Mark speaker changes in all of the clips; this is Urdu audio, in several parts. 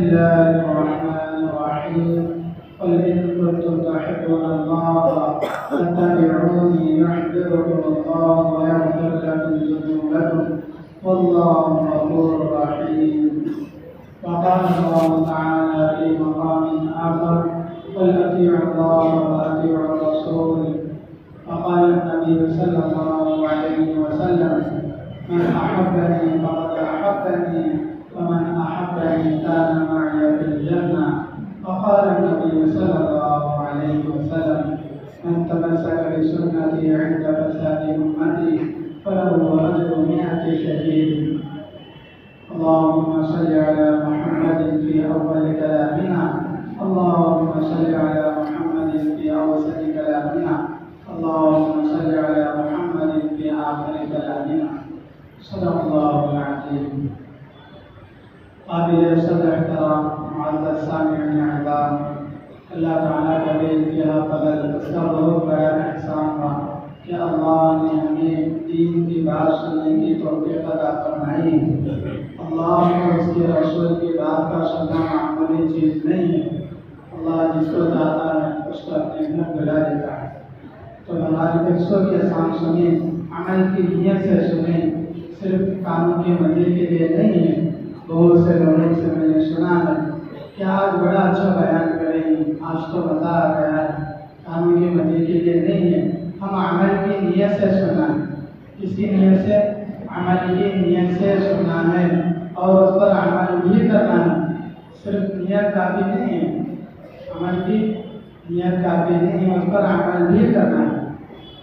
Speaker 1: الله الرحمن الرحيم قل إن كنتم تحبون الله فاتبعوني يحببكم الله ويغفر لكم ذنوبكم والله غفور رحيم. وقال الله تعالى في مقام آخر قل أطيعوا الله وأطيعوا الرسول. وقال النبي صلى الله عليه وسلم من أحبني فقد أحبني ومن أحبني كان معي في الجنة. وقال النبي صلى الله عليه وسلم من تمسك بسنتي عند فساد أمتي فله أجر 100 شهيد. اللهم صل على محمد في أول كلامنا، اللهم صل على محمد في أوسط كلامنا، اللهم صل على محمد في آخر كلامنا. صدق الله العظيم. قابل صدر احترام معزز سامعین اعزاز، اللہ تعالیٰ کا بے انتہا فضل، اس کا بہت بڑا احسان ہوا کہ اللہ نے ہمیں دین کی بات سننے کی توفیق عطا فرمائی. اللہ کو اس کے رسول کی بات کا سننا معمولی چیز نہیں ہے. اللہ جس کو چاہتا ہے اس کو اپنے گھر بلا دیتا ہے. تو ہماری بچوں کی آسان سنیں، عمل کی نیت سے سنیں، صرف کانوں کے مزے کے لیے نہیں ہے. بہت سے لوگوں سے میں نے سنا ہے کہ آج بڑا اچھا بیان کریں گے، آج تو مزہ آ گیا ہے. کانوں کے مزے کے لیے نہیں ہے، ہم عمل کی نیت سے سننا ہے. کسی نیت سے؟ عمل کی نیت سے سننا ہے اور اس پر عمل بھی کرنا ہے. صرف نیت کافی نہیں ہے، عمل کی نیت کافی نہیں ہے، اس پر عمل بھی کرنا ہے.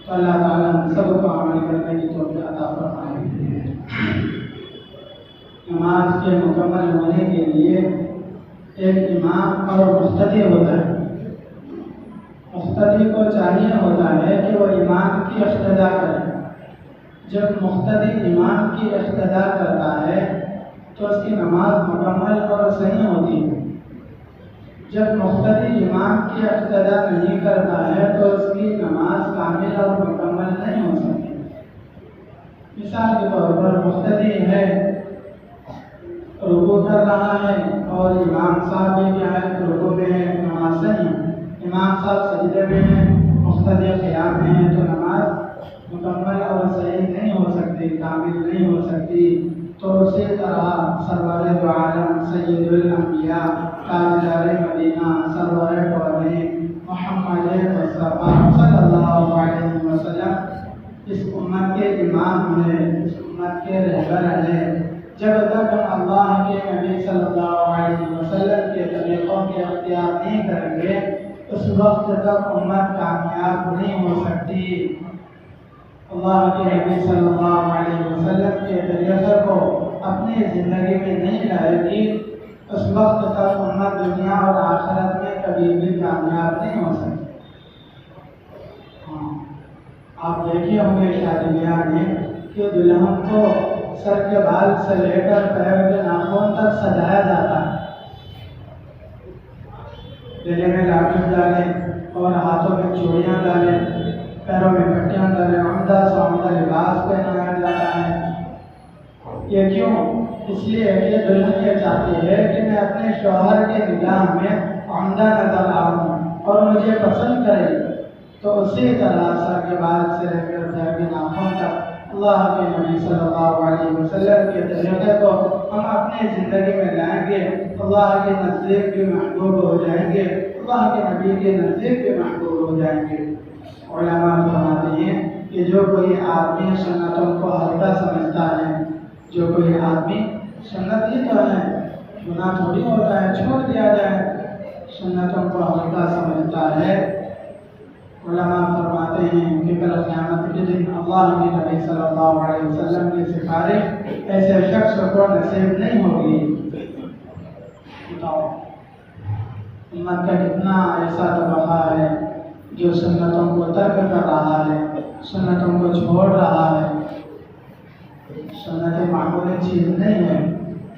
Speaker 1: تو اللہ تعالیٰ ہم سب کو عمل کرنے کی توفیق عطا فرمائے. نماز کے مکمل ہونے کے لیے ایک امام اور مقتدی ہوتا ہے. مقتدی کو چاہیے ہوتا ہے کہ وہ امام کی اقتداء کرے. جب مقتدی امام کی اقتداء کرتا ہے تو اس کی نماز مکمل اور صحیح ہوتی ہے. جب مقتدی امام کی اقتداء نہیں کرتا ہے تو اس کی نماز کامل اور مکمل نہیں ہو سکتی. مثال کے طور پر مقتدی ہے، رکوع کر رہا ہے اور امام صاحب بھی کیا ہے، رکوع میں ہے، نماز صحیح ہے. امام صاحب سجدے میں ہیں، مقتدی قیام میں ہیں، تو نماز مکمل اور صحیح نہیں ہو سکتی، کامل نہیں ہو سکتی. تو اسی طرح سرور دو عالم سید الانبیاء تاجدار مدینہ سرور کونین محمد مصطفیٰ صلی اللہ علیہ وسلم اس امت کے امام ہیں، اس امت کے رہبر ہیں. جب تک ہم اللہ کے نبی صلی اللہ علیہ وسلم کے طریقوں کے اختیار نہیں کریں گے اس وقت تک امت کامیاب نہیں ہو سکتی. اللہ کے نبی صلی اللہ علیہ وسلم کے طریقے کو اپنی زندگی میں نہیں لائے گی اس وقت تک امت دنیا اور آخرت میں کبھی بھی کامیاب نہیں ہو سکتی. آپ دیکھے ہوں گے شادی بیاہ میں کہ دلہن کو سر کے بال سے لے کر پیر کے ناخن تک سجایا جاتا ہے. گلے میں لاٹھی ڈالیں اور ہاتھوں میں چوڑیاں ڈالیں، پیروں میں پٹیاں ڈالیں، عمدہ سے عمدہ لباس پہنایا جاتا ہے. یہ کیوں؟ اس لیے کہ دلہن یہ چاہتی ہے کہ میں اپنے شوہر کے نگاہ میں عمدہ نظر آؤں اور مجھے پسند کرے. تو اسی طرح سر کے بال سے لے کر پیر کے ناخن تک اللہ کے نبی صلی اللہ علیہ وسلم کے طریقے کو ہم اپنی زندگی میں لائیں گے، اللہ کے نزدیک بھی محبوب ہو جائیں گے، اللہ کے نبی کے نزدیک بھی محبوب ہو جائیں گے. علماء فرماتے ہیں کہ جو کوئی آدمی سنتوں کو ہلکا سمجھتا ہے، جو کوئی آدمی سنت ہی تو ہے، گناہ تھوڑی ہوتا ہے چھوڑ دیا جائے، سنتوں کو ہلکا سمجھتا ہے. علماء فرماتے ہیں کہ کل قیامت کے دن اللہ کے نبی صلی اللہ علیہ وسلم کی سفارش ایسے شخص کو نصیب نہیں ہوگی. بتاؤ امت کا کتنا ایسا طبقہ ہے جو سنتوں کو ترک کر رہا ہے، سنتوں کو چھوڑ رہا ہے. سنت معمولی چیز نہیں ہے.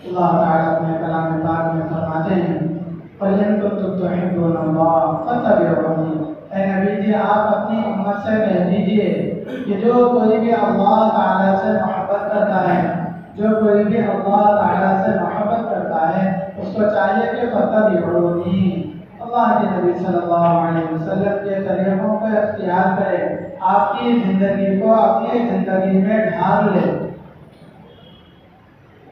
Speaker 1: اللہ تعالیٰ اپنے کلام پاک میں فرماتے ہیں قُلْ إِن كُنتُمْ تُحِبُّونَ اللَّهَ فَاتَّبِعُونِي. اے نبی جی آپ اپنی امت سے کہہ دیجیے کہ جو کوئی بھی اللہ تعالیٰ سے محبت کرتا ہے، جو کوئی بھی اللہ تعالیٰ سے محبت کرتا کرتا ہے اس کو چاہیے کہ فتبعونی، اللہ کے نبی صلی اللہ علیہ وسلم کے طریقوں کو اختیار کرے، آپ کی زندگی کو اپنی زندگی میں ڈھال لے۔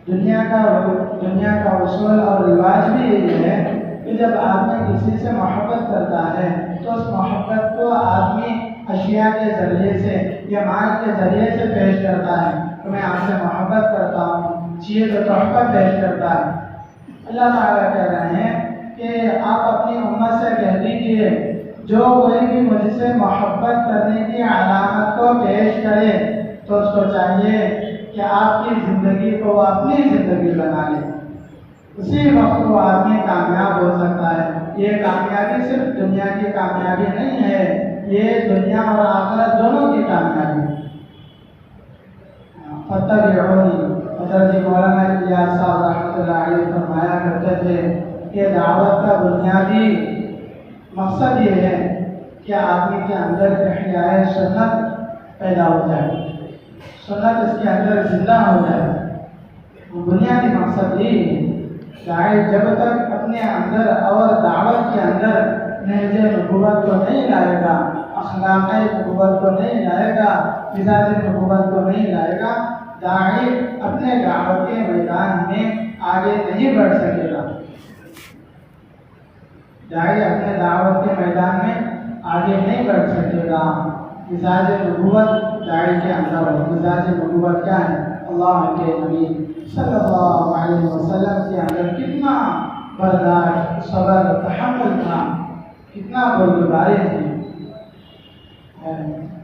Speaker 1: دنیا کا اصول اور رواج بھی یہی ہے کہ جب آدمی کسی سے محبت کرتا ہے تو اس محبت کو آدمی اشیاء کے ذریعے سے یا مال کے ذریعے سے پیش کرتا ہے کہ میں آپ سے محبت کرتا ہوں، چیز و تحفہ پیش کرتا ہے۔ اللہ تعالیٰ کہہ رہے ہیں کہ آپ اپنی امت سے کہہ دیجیے جو کوئی بھی مجھ سے محبت کرنے کی علامت کو پیش کرے تو اس کو چاہیے کہ آپ کی زندگی کو اپنی زندگی بنا لے، اسی وقت وہ آدمی کامیاب ہو سکتا ہے۔ یہ کامیابی صرف دنیا کی کامیابی نہیں ہے، یہ دنیا اور آخرت دونوں کی کامیابی ہے۔ فتبعونی، حضرت مولانا الیاس صاحب رحمۃ اللہ علیہ فرمایا کرتے تھے کہ دعوت کا بنیادی مقصد یہ ہے کہ آدمی کے اندر احیاء سنت پیدا ہو جائے، سنت اس کے اندر زندہ ہو جائے، بنیادی مقصد یہی ہے۔ شاید جب تک اپنے اندر اور دعوت کے اندر نہج نبوت کو نہیں لائے گا، اخلاق نبوت کو نہیں لائے گا، مزاج نبوت کو نہیں لائے گا، داعی اپنے دعوت کے میدان میں آگے نہیں بڑھ سکے گا۔ داعی اپنے دعوت کے میدان میں آگے نہیں بڑھ سکے گا۔ مزاج نبوت داعی کے اندر ہے۔ مزاج نبوت کیا ہے؟ اللہ کے نبی صلی اللہ علیہ وسلم کے اندر کتنا برداشت، صبر، تحمل تھا، کتنا بردباری تھی۔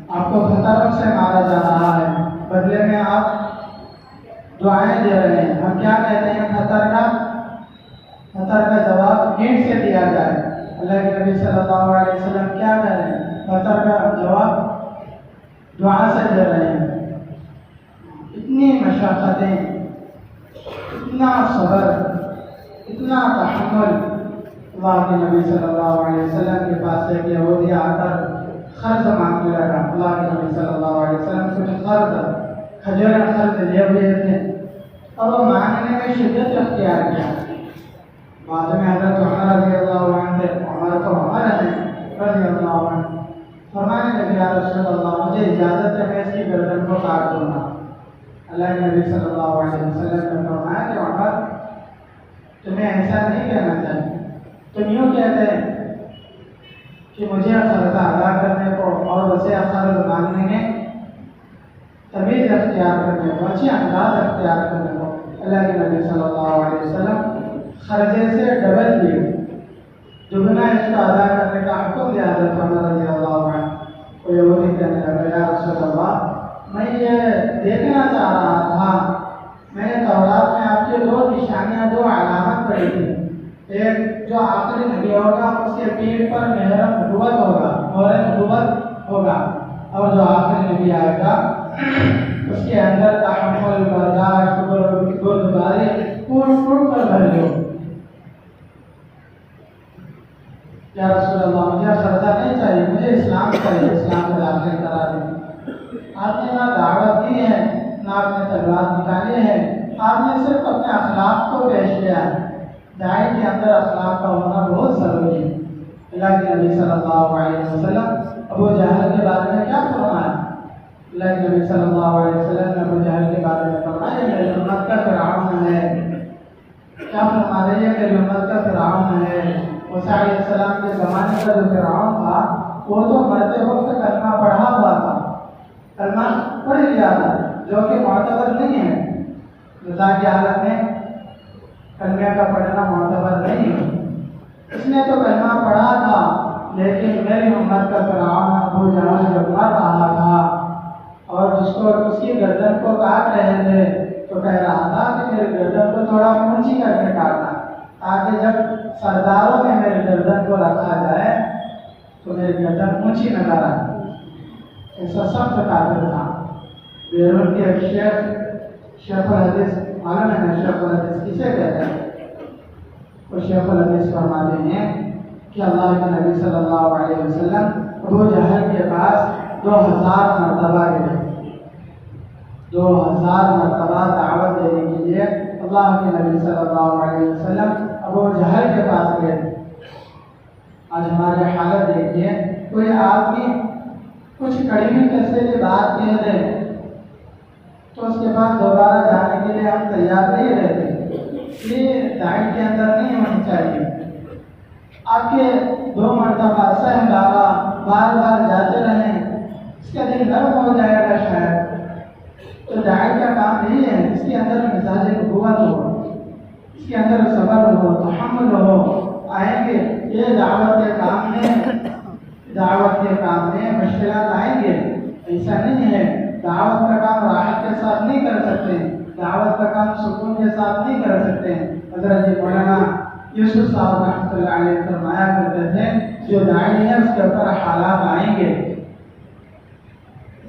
Speaker 1: آپ کو خطروں سے مارا جا رہا ہے، بدلے میں آپ دعائیں دے رہے ہیں۔ ہم کیا کہتے ہیں؟ خطر کا جواب اینٹ سے دیا جائے۔ اللہ کے نبی صلی اللہ علیہ وسلم کیا کہہ رہے ہیں؟ خطر کا جواب دعا سے دے رہے ہیں۔ اتنی مشقتیں، اتنا صبر، اتنا تحمل۔ اللہ کے نبی صلی اللہ علیہ وسلم کے پاس ایک یہودی آ کر قرض مانگنے لگا۔ اللہ کے نبی صلی اللہ علیہ وسلم کچھ کھجور قرض لیے ہوئے تھے اور وہ مانگنے میں شدت اختیار کیا۔ بعد میں حضرت عمر رضی اللہ عنہ تھے، عمر تو عمر ہیں رضی اللہ عنہ، فرمانے لگے یا رسول اللہ مجھے اجازت ہے میں اس کی گردن کو کاٹ دوں گا۔ اللہ کے نبی صلی اللہ علیہ وسلم نے فرمایا کہ عمر تمہیں ایسا نہیں کہنا چاہیے، تم یوں کہتے ہیں کہ مجھے قرض ادا کرنے کو اور اسے قرض مانگنے میں تمیز اختیار کرنے کو، اچھی انداز اختیار کرنے کو۔ اللہ کے نبی صلی اللہ علیہ وسلم قرضے سے ڈبل دیے، دگنا اس کو ادا کرنے کا حکم دیا حضرت عمر رضی اللہ عنہ کو۔ یہودی کہنے لگا یا رسول اللہ میں یہ دیکھنا چاہ رہا تھا، میں نے تورات میں آپ کی دو نشانیاں، دو علامت پڑھی تھی، ایک جو آخری نبی ہوگا اس کے پیٹھ پر مہر نبوت ہوگا، مہر نبوت ہوگا، اور جو آخری نبی آئے گا اس کے اندر تحمل، برداشت، بردباری پھوٹ کر بھری ہو۔ یا رسول اللہ مجھے قرضہ نہیں چاہیے، مجھے اسلام چاہیے، اسلام میں داخل کرا دیں۔ آپ نے نہ دعوت دی ہے، نہ آپ نے تلوار نکالی ہے، آپ نے صرف اپنے اخلاق کو پیش کیا ہے۔ داعی کے اندر اخلاق کا ہونا بہت ضروری ہے۔ اللہ کے نبی صلی اللہ علیہ وسلم ابو جہل کے بارے میں کیا فرمایا؟ اللہ کے نبی صلی اللہ علیہ وسلم نے ابو جہل کے بارے میں فرمایا میری امت کا فرعون ہے۔ کیا فرما رہی ہے؟ میری امت کا فرعون ہے۔ موسیٰ علیہ السلام کے زمانے کا جو فرعون تھا وہ تو مرتے وقت کلمہ پڑھا ہوا تھا، کلمہ پڑھ لیا تھا، جو کہ معتبر نہیں ہے۔ رضا کی حالت میں کلمہ کا پڑھنا معتبر نہیں ہے۔ اس نے تو کلمہ پڑھا تھا، لیکن میری امت کا فرعون ابو جہل جب مر رہا تھا اور جس کو اس کی گردن کو کاٹ رہے تھے تو کہہ رہا تھا کہ میری گردن کو تھوڑا اونچی کر کے کاٹنا تاکہ جب سرداروں میں میری گردن کو رکھا جائے تو میری گردن اونچی نظر آئے۔ ایسا سخت کافر تھا۔ بیرون کے شیخ الحدیث معلوم ہے شیخ الحدیث کسے کہتے ہیں؟ وہ شیخ الحدیث فرماتے ہیں کہ اللہ کے نبی صلی اللہ علیہ وسلم ابو جہل کے پاس 2000 مرتبہ گئے، 2000 مرتبہ دعوت دینے کے لیے اللہ کے نبی صلی اللہ علیہ وسلم ابو جہل کے پاس گئے۔ آج ہماری حالت دیکھیے، کوئی آدمی کچھ کڑوی قصے کی بات کہہ دے تو اس کے بعد دوبارہ جانے کے لیے ہم تیار نہیں رہتے۔ یہ داعی کے اندر نہیں ہونی چاہیے۔ آپ کے 2 مرتبہ سہ ڈالا، بار بار جاتے رہیں، اس کا دل نرم ہو جائے گا شاید۔ تو داعی کا کام یہی ہے، اس کے اندر مزاج نبوت ہو، اس کے اندر صبر ہو، تحمل ہو۔ آئیں گے یہ دعوت کے کام میں مشکلات آئیں گے، ایسا نہیں ہے۔ دعوت کا کام راحت کے ساتھ نہیں کر سکتے، دعوت کا کام سکون کے ساتھ نہیں کر سکتے۔ حضرت مولانا یوسف صاحب رحمۃ اللہ علیہ فرمایا کرتے تھے، جو داعی ہے اس کے اوپر حالات آئیں گے،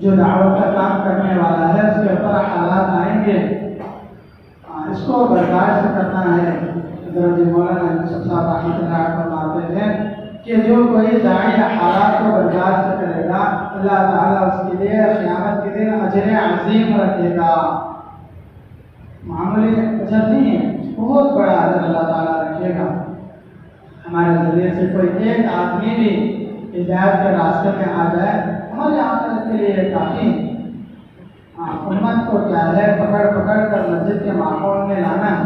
Speaker 1: جو دعوت کا کام کرنے والا ہے اس کے اوپر حالات آئیں گے، اس کو برداشت کرنا ہے۔ حضرت مولانا یوسف صاحب رحمۃ اللہ علیہ فرماتے تھے کہ جو کوئی داعی حالات کو برداشت کرے گا، اللہ تعالیٰ اس کے لیے قیامت کے دن اجر عظیم رکھے گا۔ معمولی اجر نہیں ہے، بہت بڑا اجر اللہ تعالیٰ رکھے گا۔ ہمارے ذریعے سے کوئی ایک آدمی بھی ہدایت کے راستے میں آ جائے، ہمارے آخرت کے لیے کافی۔ امت کو کیا ہے، پکڑ پکڑ کر مسجد کے ماحول میں لانا ہے،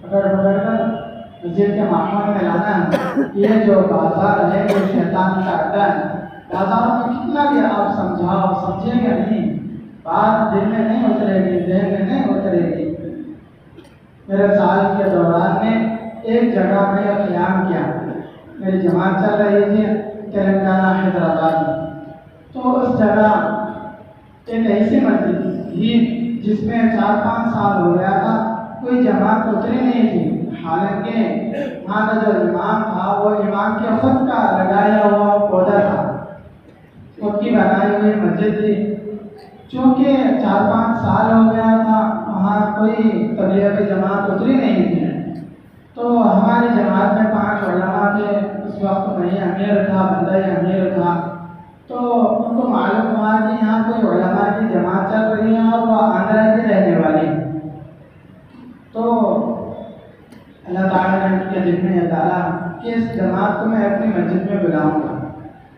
Speaker 1: پکڑ پکڑ کر مسجد کے ماحول میں لانا ہے۔ یہ جو بازار ہے یہ شیطان کا اڈا ہے۔ بازاروں میں کتنا بھی آپ سمجھاؤ، سمجھیں گے نہیں، بات دل میں نہیں اترے گی، ذہن میں نہیں اترے گی۔ میرے سال کے دوران میں ایک جگہ میں قیام کیا، میری جماعت چل رہی تھی تلنگانہ حیدرآباد میں۔ تو اس جگہ ایک ایسی مسجد تھی جس میں 4-5 سال ہو گیا تھا کوئی جماعت اتری نہیں تھی، حالانکہ وہاں کا جو امام تھا وہ امام کے خود کا لگایا ہوا پودا تھا، خود کی بنائی ہوئی مسجد تھی۔ چونکہ 4-5 سال ہو گیا تھا وہاں کوئی تبلیغی جماعت اتری نہیں تھی، تو ہماری جماعت میں 5 علماء تھے۔ اس وقت میں امیر تھا، بندہ امیر تھا، تو ان کو معلوم ہوا کہ یہاں کوئی علماء کی جماعت چل رہی ہے اور وہ آندھرا کی رہنے والی ہے۔ تو اللہ تعالیٰ نے ان کے دل میں یہ ڈالا کہ اس جماعت کو میں اپنی مسجد میں بلاؤں گا۔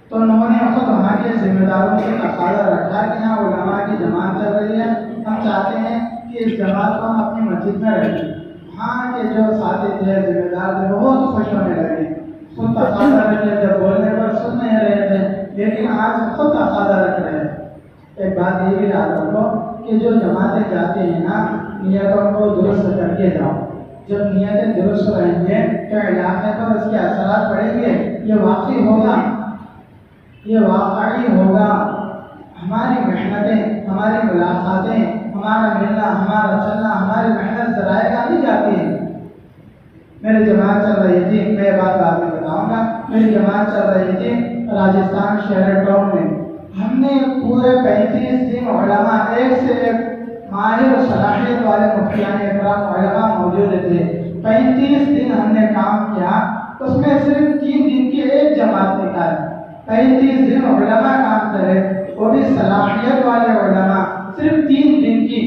Speaker 1: تو انہوں نے خود وہاں کے ذمہ داروں سے تقاضا رکھا کہ یہاں علماء کی جماعت چل رہی ہے، ہم چاہتے ہیں کہ اس جماعت کو ہم اپنی مسجد میں رکھیں۔ وہاں کے جو ساتھی تھے، ذمہ دار تھے، بہت خوش ہونے لگے، خود تقاضا رکھے تھے، بولنے پر سن نہیں رہے تھے، لیکن آج خود تقاضا رکھ رہے ہیں۔ ایک بات یہ بھی یاد رکھو کہ جو جماعتیں جاتے ہیں نا، نیتوں کو درست کر کے جاؤ۔ جب نیتیں درست رہیں گے تو علاقے پر اس کے اثرات پڑیں گے، یہ واقعی ہوگا، یہ واقعی ہوگا۔ ہماری محنتیں، ہماری ملاقاتیں، ہمارا ملنا، ہمارا چلنا، ہماری محنت ذرائع کا نہیں جاتی ہے۔ میری جماعت چل رہی تھی، میں بات بعد میں بتاؤں گا، میری جماعت چل رہی تھی راجستھان شہر ٹاؤن میں۔ ہم نے پورے 35 دن علماء، ایک سے ایک ماہر و صلاحیت والے مفتیان اکرام علماء موجود تھے۔ 35 دن ہم نے کام کیا، اس میں صرف 3 دن کی ایک جماعت نکالی۔ 35 دن علماء کام کرے، وہ بھی صلاحیت والے علماء، صرف 3 دن کی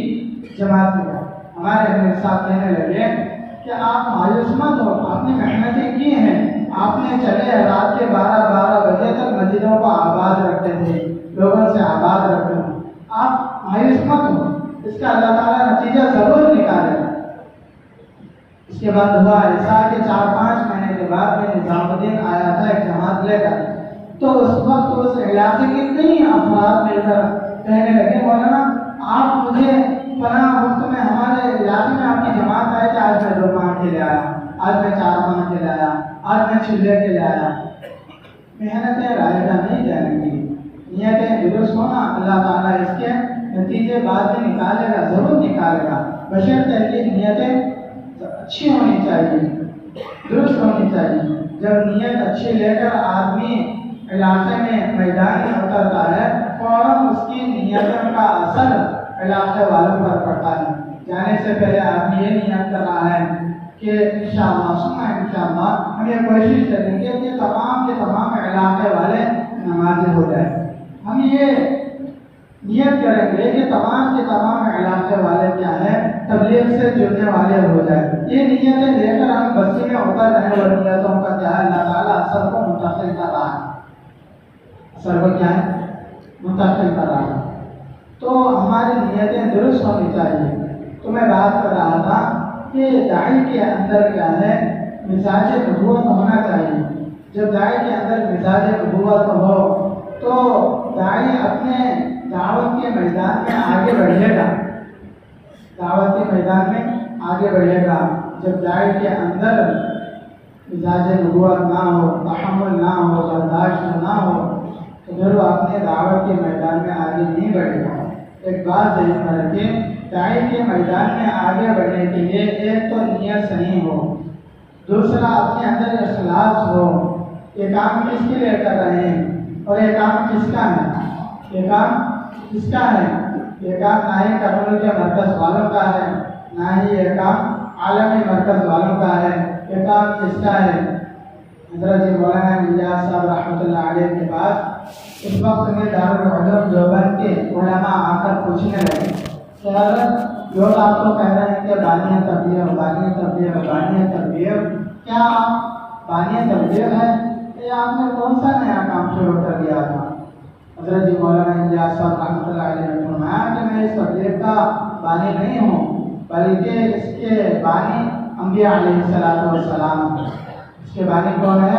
Speaker 1: جماعت نکالی۔ ہمارے امیر صاحب کہنے لگے کہ آپ مایوس مت ہو، آپ نے محنتیں کی ہیں، آپ نے چلے رات کے 12 بجے تک مسجدوں کو آباد رکھتے تھے، لوگوں سے آباد رکھتے تھے، آپ مایوس مت ہو، اس کا اللہ تعالیٰ نتیجہ ضرور نکالے گا۔ اس کے بعد ہوا ایسا کہ 4-5 مہینے کے بعد میں نظام الدین آیا تھا ایک جماعت لے کر، تو اس وقت اس علاقے کے کئی افراد مل کر کہنے لگے، مولانا آپ مجھے فلاں وقت میں ہمارے علاقے میں آپ کی جماعت آئی تھی، آج میں 2 ماہ کے لیے آیا، آج میں 4 ماہ کے لیے آیا، آج میں چلے کے لیے آیا۔ محنتیں رائے گا نہیں جائیں گی، نیتیں درست ہونا، اللہ تعالیٰ اس کے نتیجے بعد میں نکالے گا، ضرور نکالے گا، بشرطے کہ نیتیں اچھی ہونی چاہیے، درست ہونی چاہیے۔ جب نیت اچھی لے کر آدمی علاقے میں میدان میں اترتا ہے، فوراً اس کی نیتوں کا اثر علاقے والوں پر پڑتا ہے۔ جانے سے پہلے آدمی یہ نیت کر رہا ہے کہ انشاءاللہ ہم یہ کوشش کریں گے کہ تمام کے تمام علاقے والے نمازی ہو جائیں۔ ہم یہ نیت کریں گے کہ تمام کے تمام علاقے والے کیا ہے، تبلیغ سے جڑنے والے یہ نیتیں لے کر ہم بستی میں اتر رہے ہیں، وہ نیتوں کا کیا ہے، اللہ تعالیٰ اثر کو منتقل کر رہا ہے، اثر کو کیا ہے منتقل کر رہا ہے۔ تو ہماری نیتیں درست ہونی چاہیے۔ تو میں بات کر رہا تھا کہ داعی کے اندر کیا ہے، مزاج نبوت ہونا چاہیے۔ جب داعی کے اندر مزاج نبوت ہو تو داعی اپنے دعوت کے میدان میں آگے بڑھے گا، دعوت کے میدان میں آگے بڑھے گا۔ جب داعی کے اندر مزاج نبوت نہ ہو، تحمل نہ ہو، برداشت نہ ہو، تو پھر وہ اپنے دعوت کے میدان میں آگے نہیں بڑھے گا۔ ایک بات ذہن میں رکھیں، داعی کے میدان میں آگے بڑھنے کے لیے ایک تو نیت صحیح ہو، دوسرا اپنے اندر اخلاص ہو، یہ کام کس کے لیے کر رہے ہیں اور یہ کام کس کا ہے، یہ کام کس کا ہے، یہ کام نہ ہی کرنول کے مرکز والوں کا ہے، نہ ہی یہ کام عالمی مرکز والوں کا ہے، یہ کام کس کا ہے۔ حضرت مولانا الیاس صاحب رحمۃ اللہ علیہ کے پاس اس وقت میں دارالعلوم دیوبند کے علماء آ کر پوچھنے لگے کہ حضرت لوگ آپ کو کہہ رہے ہیں کہ بانی تبلیغ، بانی تبلیغ، بانی تبلیغ، کیا آپ بانی تبلیغ ہے یا آپ نے کون سا نیا کام شروع کر دیا تھا؟ حضرت مولانا الیاس صاحب رحمۃ اللہ علیہ نے فرمایا کہ میں اس تبلیغ کا بانی نہیں ہوں، بلکہ اس کے بانی انبیاء علیہ السلام ہیں۔ اس کے بانی کون ہے؟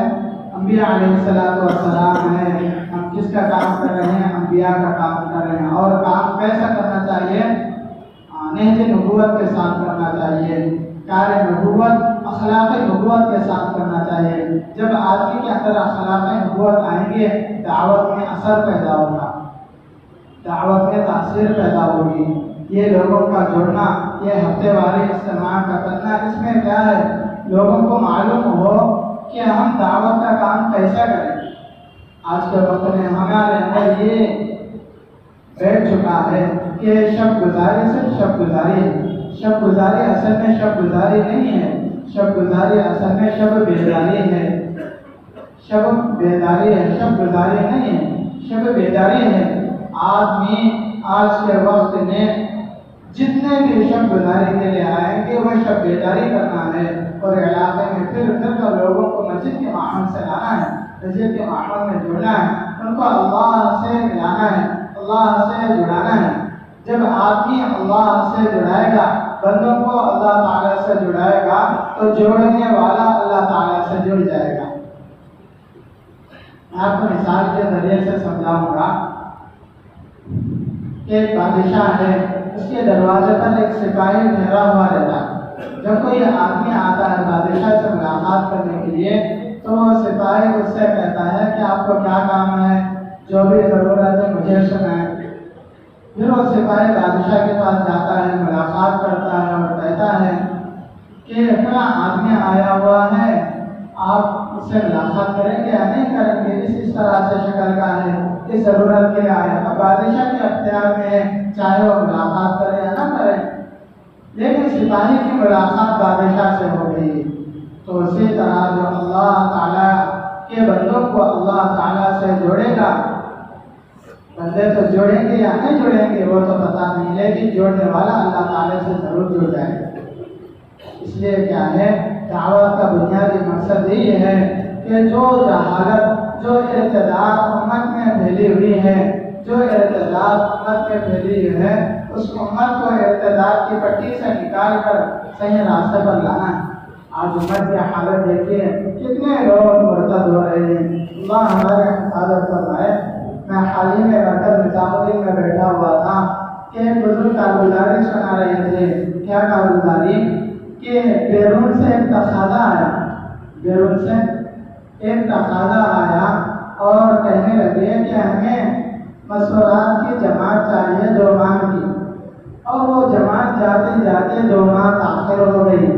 Speaker 1: انبیاء علیہ السلام ہیں۔ ہم کس کا کام کر رہے ہیں؟ انبیاء کا کام کر رہے ہیں۔ اور کام کیسا کرنا چاہیے؟ نہج نبوت کے ساتھ کرنا چاہیے، کار نبوت، اخلاق نبوت کے ساتھ کرنا چاہیے۔ جب آدمی کے اندر اخلاق نبوت آئیں گے، دعوت میں اثر پیدا ہوگا، دعوت میں تاثیر پیدا ہوگی۔ یہ لوگوں کا جڑنا، یہ ہفتے والے اجتماع کا کرنا، اس میں کیا ہے، لوگوں کو معلوم ہو کہ ہم دعوت کا کام کیسا کریں۔ آج کے وقت میں ہمارے اندر یہ بیٹھ چکا ہے کہ شب گزاری صرف شب گزاری ہے، شب گزاری اصل میں شب گزاری نہیں ہے، شب گزاری اصل میں شب بیداری ہے، شب بیداری ہے، شب گزاری نہیں ہے، شب بیداری ہے۔ آدمی آج کے وقت میں جتنے بھی شب گزاری کے لیے آئیں گے وہ شب بیداری کرنا ہے، اور علاقے میں پھر کر لوگوں کو مسجد کے ماحول سے لانا ہے، مسجد کے ماحول میں جڑنا ہے، ان کو اللہ سے ملانا ہے، اللہ سے جڑانا ہے۔ جب آدمی اللہ سے جڑائے گا، بندوں کو اللہ تعالیٰ سے جڑائے گا، تو جوڑنے والا اللہ تعالیٰ سے جڑ جائے گا۔ میں آپ کو مثال کے ذریعے سے سمجھاؤں گا کہ ایک بادشاہ ہے، اس کے دروازے پر ایک سپاہی ٹھہرا ہوا رہتا ہے۔ جب کوئی آدمی آتا ہے بادشاہ سے ملاقات کرنے کے لیے، تو وہ سپاہی اس سے کہتا ہے کہ آپ کو کیا کام ہے، جو بھی ضرورت ہے مجھے سنائیں۔ پھر وہ سپاہی بادشاہ کے پاس جاتا ہے، ملاقات کرتا ہے اور کہتا ہے کہ فلاں آدمی آیا ہوا ہے، آپ اس سے ملاقات کریں گے یا نہیں کریں گے، اس طرح سے شکل کا ہے، اس ضرورت کے لیے آیا۔ اب بادشاہ کے اختیار میں ہے چاہے وہ ملاقات کرے یا نہ کرے، لیکن سپاہی کی ملاقات بادشاہ سے ہو گئی۔ تو اسی طرح جو اللہ تعالیٰ کے بندوں کو اللہ تعالیٰ سے جوڑے گا، بندے تو جوڑیں گے یا نہیں جوڑیں گے وہ تو پتہ نہیں، لیکن جوڑنے والا اللہ تعالیٰ سے ضرور جڑ جائے گا۔ اس لیے کیا ہے، دعوت کا بنیادی مقصد یہ ہے کہ جو جہالت، جو ارتداد امت میں پھیلی ہوئی ہے، جو ارتداد امت میں پھیلی ہوئی ہے، اس امت کو ارتداد کی پٹی سے نکال کر صحیح راستے پر لانا ہے۔ آج امت کی حالت دیکھیے، کتنے لوگ مرتد ہو رہے ہیں، اللہ ہمارے حفاظت فرمائے۔ میں حال ہی میں مرکز نظام الدین میں بیٹھا ہوا تھا کہ ایک بزرگ کارگزاری سنا رہے تھے۔ کیا کارگزاری؟ کہ بیرون سے ایک تقاضا آیا، بیرون سے ایک تقاضا آیا اور کہنے لگے کہ ہمیں مسورات کی جماعت چاہیے 2 ماہ کی، اور وہ جماعت جاتے جاتے 2 ماہ تاخیر ہو گئی۔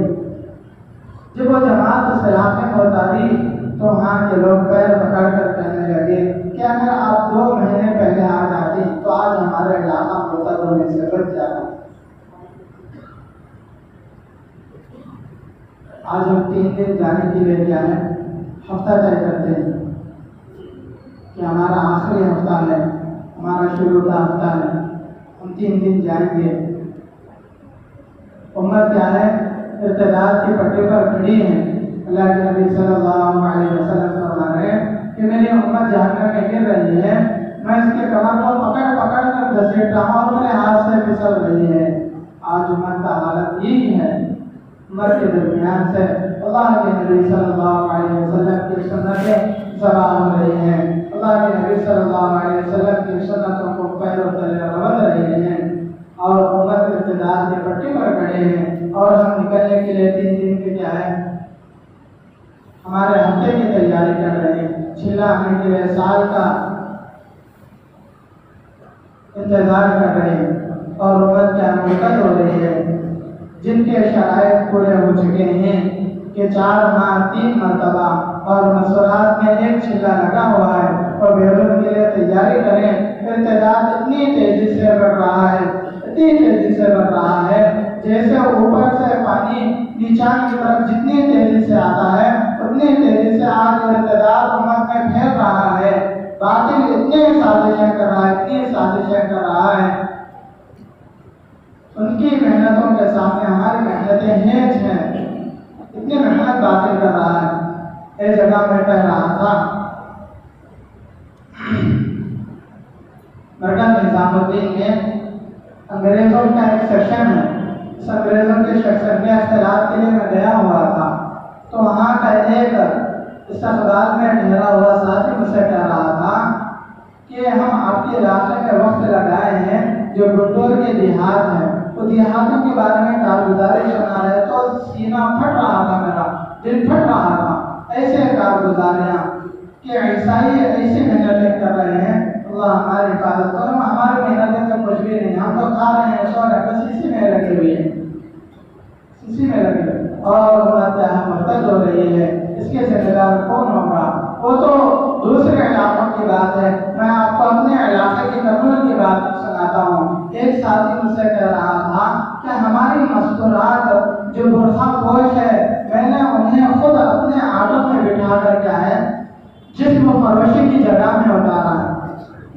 Speaker 1: جب وہ جماعت اس علاقے میں اتاری تو وہاں کے لوگ پیر پکڑ کر کہنے لگے کہ اگر آپ 2 مہینے پہلے آ جاتے تو آج ہمارے علاقہ مرتد ہونے سے بچ جاتا۔ آج ہم 3 دن جانے کے لیے کیا ہے، ہفتہ طے کرتے ہیں کہ ہمارا آخری ہفتہ ہے، ہمارا شروع کا ہفتہ ہے، ہم 3 دن جائیں گے۔ امت کیا ہے، ارتداد کی پٹی پر کھڑی ہیں، اللہ کے نبی صلی اللہ علیہ وسلم فرما رہے ہیں کہ میری امت جہنم میں گر رہی ہے، میں اس کے کمر کو پکڑ پکڑ کر گھسیٹ رہا ہوں اور میرے ہاتھ سے پھسل رہی ہے۔ آج امت کا حالت یہی ہے۔ امت کے درمیان سے اللہ کے نبی صلی اللہ علیہ وسلم کی سنتیں ضائع ہو رہی ہیں، اللہ کے نبی صلی اللہ علیہ وسلم کی سنتوں کو پیروں تلے رگڑ رہے ہیں، اور امت ارتداد کی پٹی پر کھڑے ہیں، اور ہم نکلنے کے لیے 3 دن کے کیا ہے ہمارے ہفتے کی تیاری کر رہے ہیں، چھلا آنے کے لیے سال کا انتظار کر رہے ہیں، اور امت کیا مرتد ہو رہی ہے، جن کے شرائط پورے ہو چکے ہیں کہ 4 ماہ 3 مرتبہ اور مسورات میں 1 چھلا لگا ہوا ہے، اور بیرون کے لیے تیاری کریں۔ ارتداد اتنی تیزی سے بڑھ رہا ہے، اتنی تیزی سے بڑھ رہا ہے، جیسے اوپر سے پانی نیچان کی طرف جتنی تیزی سے آتا ہے اتنی تیزی سے آج ارتداد امت میں پھیل رہا ہے۔ باطل اتنی سازشیں کر رہا ہے، اتنی سازشیں کر رہا ہے، ان کی محنتوں کے سامنے ہماری محنتیں ہیچ ہیں۔ اتنی محنت باطل کر رہا ہے۔ ایک جگہ میں کہہ رہا تھا، مرکز نظام الدین میں انگریزوں کا ایک سیکشن ہے، اس انگریزوں کے سیکشن میں اختلاط کے لیے میں گیا ہوا تھا، تو وہاں کا ایک استقبال میں ٹھہرا ہوا ساتھی مجھ سے کہہ رہا تھا کہ ہم آپ کے علاقے میں وقت لگائے ہیں جو گنٹور کے دیہات ہے، تو دیہاتوں کے بارے میں کارگزاری سنا رہے تو سینہ پھٹ رہا تھا، میرا دل پھٹ رہا تھا۔ ایسے کارگزاریاں کہ عیسائی ایسی محنتیں کر رہے ہیں، اللہ ہماری حفاظت کرو۔ ہماری محنتیں تو کچھ بھی نہیں، ہم تو کھا رہے ہیں، سو رہے بس اسی میں لگے ہوئے ہیں، اسی میں لگے ہوئے، اور مرتد ہو رہی ہے۔ اس کے ذمہ دار کون ہوگا؟ وہ تو دوسرے علاقوں کی بات ہے، میں آپ کو اپنے علاقے کی تبلیغ کی بات سناتا ہوں۔ ایک ساتھی مجھ سے کہہ رہا تھا کہ ہماری مستورات جو برقع پوش ہے، میں نے انہیں خود اپنے آٹو میں بٹھا کر کیا ہے جسم فروشی کی جگہ میں اتارا ہے،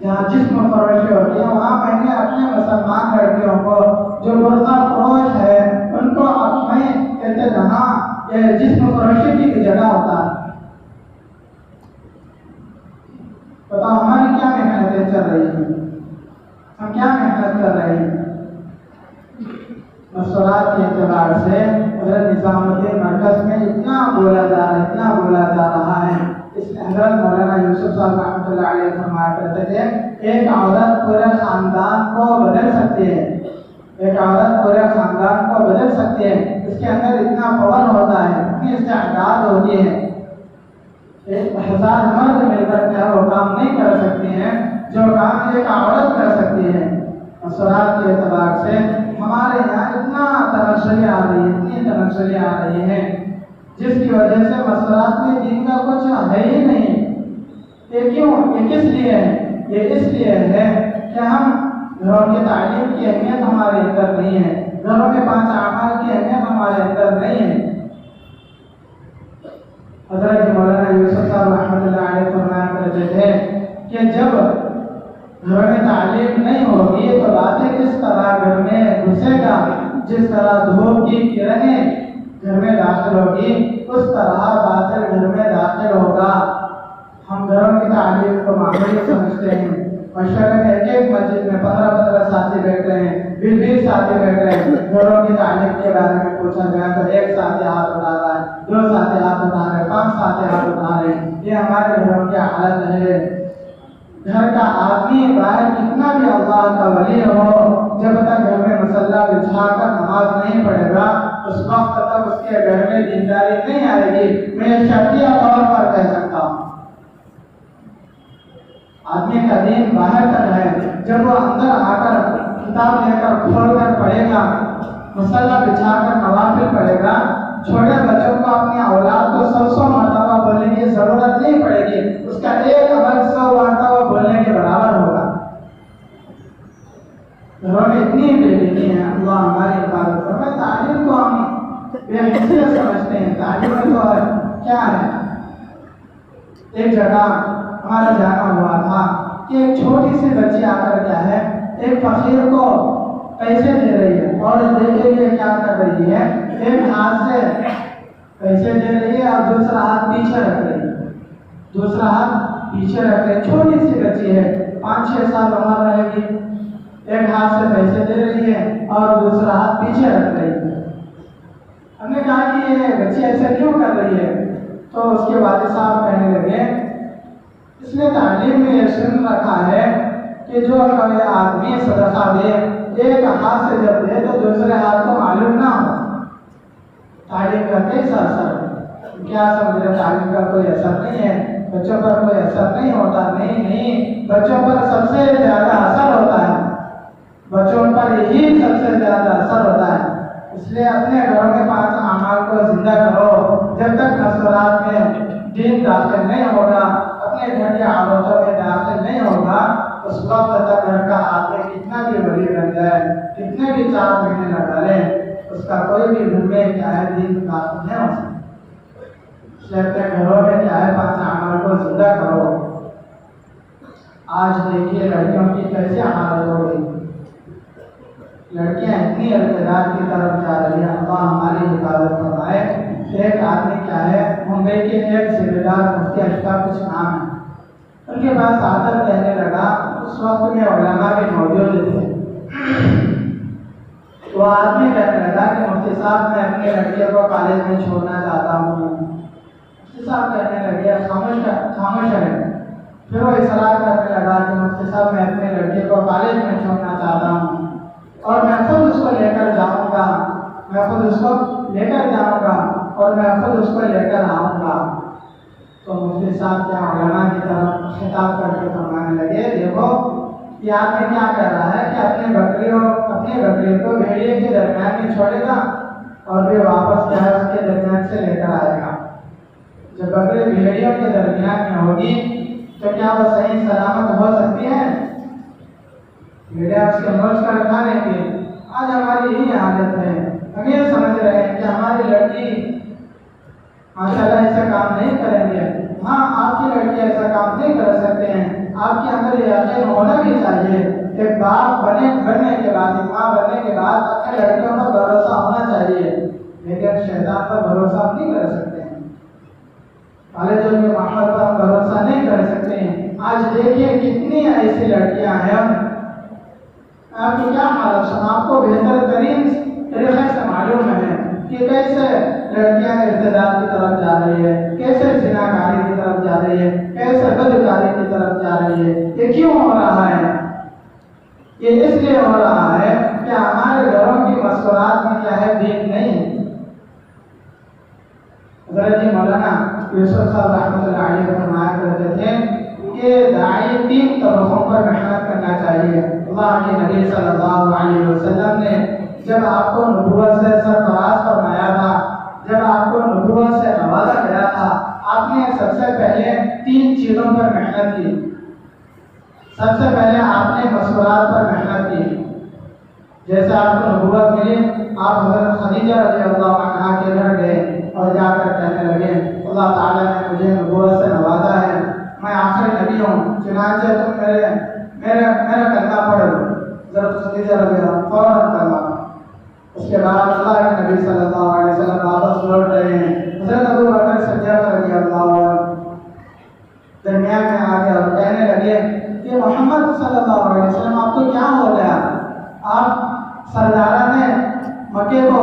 Speaker 1: جہاں جسم فروشی ہوتی ہے وہاں میں نے اپنے مسلمان لڑکیوں کو جو برقع پوش ہے ان کو میں کہتے جہاں جسم فروشی کی جگہ ہوتا ہے۔ بتاؤ ہماری کیا محنتیں چل رہی ہیں، ہم کیا محنت کر رہے ہیں۔ مسورات کے اعتبار سے حضرت نظام الدین مرکز میں اتنا بولا جا رہا ہے، اتنا بولا جا رہا ہے۔ اس میں حضرت مولانا یوسف صاحب رحمۃ اللہ علیہ فرمایا کرتے تھے، ایک عورت پورے خاندان کو بدل سکتی ہے، ایک عورت پورے خاندان کو بدل سکتی ہے، اس کے اندر اتنا پاور ہوتا ہے، اتنی استعداد ہوتی ہے۔ 1000 مرد مل کر کیا وہ کام نہیں کر سکتے ہیں جو کام ایک عورت کر سکتی ہے۔ مسورات کے اعتبار سے ہمارے یہاں اتنا تناسلی آ رہی ہے، اتنی تناسلی آ رہی ہے، جس کی وجہ سے مسورات میں دین کا کچھ ہے ہی نہیں۔ یہ کیوں؟ یہ کس لیے ہے؟ یہ اس لیے ہے کہ ہم گھروں کی تعلیم کی اہمیت ہمارے اندر نہیں ہے، گھروں میں 5 اعمال کی اہمیت ہمارے اندر نہیں ہے۔ حضرت مولانا یوسف صاحب رحمۃ اللہ علیہ فرمایا کرتے تھے کہ جب گھر میں تعلیم نہیں ہوگی تو باطل اس طرح گھر میں گھسے گا، جس طرح دھوپ کی کرنیں گھر میں داخل ہوگی اس طرح باطل گھر میں داخل ہوگا۔ ہم گھروں کی تعلیم کو معمولی سمجھتے ہیں، مشورے میں ایک مسجد میں 15 ساتھی بیٹھ رہے ہیں، 20 ساتھی بیٹھ رہے ہیں، گھروں کی تعلیم کے بارے میں پوچھا گیا تو 1 ساتھی ہاتھ اٹھا رہا ہے، 2 ساتھی ہاتھ اٹھا رہے ہیں، 5 ساتھی ہاتھ اٹھا رہے ہیں۔ یہ ہمارے گھروں کی حالت ہے۔ گھر کا آدمی باہر کتنا بھی اللہ کا ولی ہو، جب تک گھر میں مصلی بچھا کر نماز نہیں پڑھے گا اس وقت تک اس کے گھر میں دینداری نہیں آئے گی۔ میں شرطیہ طور پر کہہ سکتا ہوں، آدمی کا دین باہر تک ہے، جب وہ اندر آ کر کتاب لے کر کھول کر پڑھے گا، مصلی بچھا کر نوافل پڑھے گا، چھوٹے بچوں کو اپنی اولاد کو 100 مرتبہ بولنے کی ضرورت نہیں پڑے گی، اس کا ایک عمل 100 مرتبہ بولنے کے برابر ہوگا۔ گھروں میں اتنی بے دینی ہے، اللہ ہماری حفاظت کرے۔ تعلیم کو ہم بے حیثیت سمجھتے ہیں، تعلیم تو کیا ہے۔ ایک جگہ ہمارا جانا ہوا تھا کہ ایک چھوٹی سی بچی آ کر کیا ہے ایک فقیر کو پیسے دے رہی ہے اور دیکھیے یہ کیا کر رہی ہے، ایک ہاتھ سے پیسے دے رہی ہے اور دوسرا ہاتھ پیچھے رکھ رہی ہے، دوسرا ہاتھ پیچھے رکھ رہی ہے. چھوٹی سی بچی ہے، 5-6 سال عمر رہے گی، ایک ہاتھ سے پیسے دے رہی ہے اور دوسرا ہاتھ پیچھے رکھ رہی ہے. ہم نے کہا کہ یہ بچی ایسا کیوں کر رہی ہے؟ تو اس کے والد صاحب کہنے لگے اس نے تعلیم میں یہ سن رکھا ہے کہ جو کوئی آدمی صدقہ دے ایک ہاتھ سے جب دے تو دوسرے ہاتھ کو معلوم نہ ہو. تعلیم کا کیسا اثر؟ کیا سمجھ رہے تعلیم کا کوئی اثر نہیں ہے، بچوں پر کوئی اثر نہیں ہوتا؟ نہیں، بچوں پر سب سے زیادہ اثر ہوتا ہے، بچوں پر یہی سب سے زیادہ اثر ہوتا ہے. اس لیے اپنے گھروں میں 5 اعمال کو زندہ کرو. جب تک مسورات میں دین داخل نہیں ہوگا، اپنے گھر کے عادتوں میں داخل نہیں ہوگا، اس وقت تک گھر کا آدمی کتنا بھی ولی بن جائے، کتنے بھی 4 مہینے لگا لے، اس کا کوئی بھی گھر میں کیا ہے دین داخل نہیں ہو سکتا. اس لیے اپنے گھروں میں کیا ہے 5 اعمال کو زندہ کرو. آج دیکھیے لڑکیوں کی کیسے حالت ہو گئی، لڑکیاں اتنی ارتداد کی طرف جا رہی ہیں. اللہ ہماری حفاظت فرمائے. ایک آدمی کیا ہے ممبئی کے ایک ذمہ دار مفتی اشفاق کچھ نام ہے، ان کے پاس آ کر کہنے لگا، اس وقت میں علماء بھی موجود تھے، وہ آدمی کہنے لگا کہ مفتی صاحب میں اپنی لڑکیوں کو کالج میں چھوڑنا چاہتا ہوں. مفتی صاحب کہنے لگے خاموش رہے. پھر وہ اصرار کرنے لگا کہ مفتی صاحب میں اپنے لڑکے کو کالج میں چھوڑنا چاہتا ہوں اور میں خود اس کو لے کر جاؤں گا، میں خود اس کو لے کر جاؤں گا اور میں خود اس کو لے کر آؤں گا. تو مفتی صاحب کیا علماء کی طرف خطاب کر کے فرمانے لگے، دیکھو یہ آدمی کیا کہہ رہا ہے کہ اپنی بکری کو بھیڑیے کے درمیان میں چھوڑے گا اور پھر واپس کیا ہے اس کے درمیان سے لے کر آئے گا. جب بکری بھیڑیوں کے درمیان میں ہوگی تو کیا وہ صحیح سلامت ہو سکتی ہے؟ بھیڑیا اس کے نوچ کر کھا لیں گے. آج ہماری یہی حالت ہے. ہم یہ سمجھ رہے ہیں کہ ہماری لڑکی ماشاءاللہ ایسا کام نہیں کریں گے. ہاں آپ کی لڑکی ایسا کام نہیں کر سکتے ہیں. آپ کے اندر یہ یقین ہونا بھی چاہیے. ایک باپ بننے کے بعد، ایک ماں بننے کے بعد اپنے لڑکیوں پر بھروسہ ہونا چاہیے، لیکن شیطان پر بھروسہ ہم نہیں کر سکتے ہیں، کالجوں کے ماحول پر ہم بھروسہ نہیں کر سکتے ہیں. آج دیکھیے کتنی ایسی لڑکیاں ہیں. آپ کی کیا حالت ہے؟ آپ کو بہتر ترین طریقے سے معلوم ہے کہ کیسے لڑکیاں ارتداد کی طرف جا رہی ہے، کیسے زناکاری کی طرف جا رہی ہے، کیسے بدکاری کی طرف جا رہی ہے. یہ کیوں ہو رہا ہے؟ یہ اس لیے ہو رہا ہے کہ ہمارے گھروں کی مسورات میں کیا ہے دین نہیں ہے. حضرت مولانا یوسف صاحب رحمۃ اللہ علیہ فرمایا کرتے تھے کہ داعی 3 طبقوں پر محنت کرنا چاہیے. اللہ کے نبی صلی اللہ علیہ وسلم نے جب آپ کو نبوت سے سرفراز فرمایا تھا، جب آپ کو نبوت سے نوازا گیا تھا، آپ نے سب سے پہلے 3 چیزوں پر محنت کی. سب سے پہلے آپ نے مسورات پر محنت کی. جیسے آپ کو نبوت ملی، آپ حضرت خدیجہ رضی اللہ عنہا کے گھر گئے اور جا کر کہنے لگے، اللہ تعالیٰ نے مجھے نبوت سے نوازا ہے، میں آخری نبی ہوں، چنانچہ تم میرا کلمہ پڑھو. حضرت خدیجہ رضی اللہ فوراً کلمہ. اس کے بعد اللہ کے نبی صلی اللہ علیہ وسلم واپس لوٹ رہے ہیں. حضرت ابو بکر صدیق رضی اللہ عنہ درمیان میں آ گئے اور کہنے لگے کہ محمد صلی اللہ علیہ وسلم آپ کو کیا ہو گیا؟ آپ سرداران مکے کو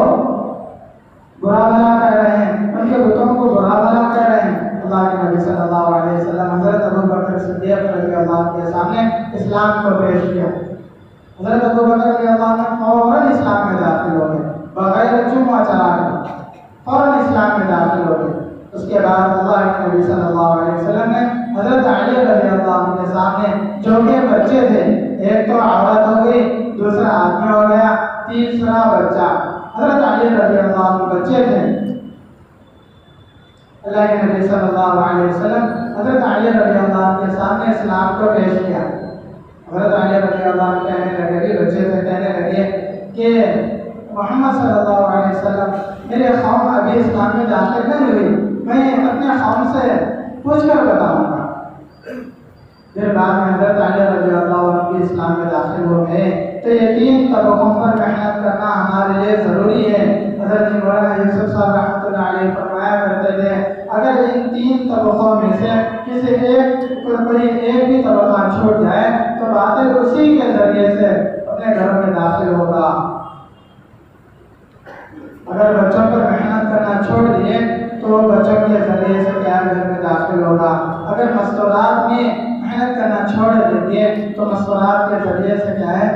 Speaker 1: برا بھلا کہہ رہے ہیں، ان کے بتوں کو برا بھلا کہہ رہے ہیں. اللہ کے نبی صلی اللہ علیہ وسلم حضرت ابو بکر صدیق رضی اللہ عنہ کے سامنے اسلام کو پیش کیا. حضرت ابو بکر رضی اللہ عنہ فوراً اسلام میں داخل ہو گئے، بغیر چوما چلا کے فوراً اسلام میں داخل ہو گئے. اس کے بعد اللہ کے نبی صلی اللہ علیہ وسلم نے حضرت علی رضی اللہ عنہ کے سامنے جو کہ بچے تھے، ایک تو عورت ہو گئی، دوسرا آدمی ہو گیا، تیسرا بچہ، حضرت علی رضی اللہ عنہ بچے تھے. اللہ کے نبی صلی اللہ علیہ وسلم حضرت علی رضی اللہ عنہ کے سامنے اسلام کو پیش کیا. حضرت علی رضی اللہ عنہ کہنے لگے، بچے تھے، کہنے لگے کہ محمد صلی اللہ علیہ وسلم میرے قوم ابھی اسلام میں داخل نہیں ہوئی، میں اپنے قوم سے پوچھ کر بتاؤں گا. پھر بعد میں حضرت علی رضی اللہ عنہ بھی اسلام میں داخل ہو گئے. تو یہ تین طبقوں پر محنت کرنا ہمارے لیے ضروری ہے۔ حضرت مولانا یوسف صاحب رحمۃ اللہ علیہ فرمایا کرتے تھے اگر ان تین طبقوں میں سے کسی کوئی ایک بھی طبقہ چھوٹ جائے تو باطل اسی کے ذریعے سے اپنے گھروں میں داخل ہوگا۔ اگر بچوں پر محنت کرنا چھوڑ دیے تو بچوں کے ذریعے سے کیا گھر میں داخل ہوگا۔ اگر مستورات میں محنت کرنا چھوڑ دیے تو مستورات کے ذریعے سے کیا ہے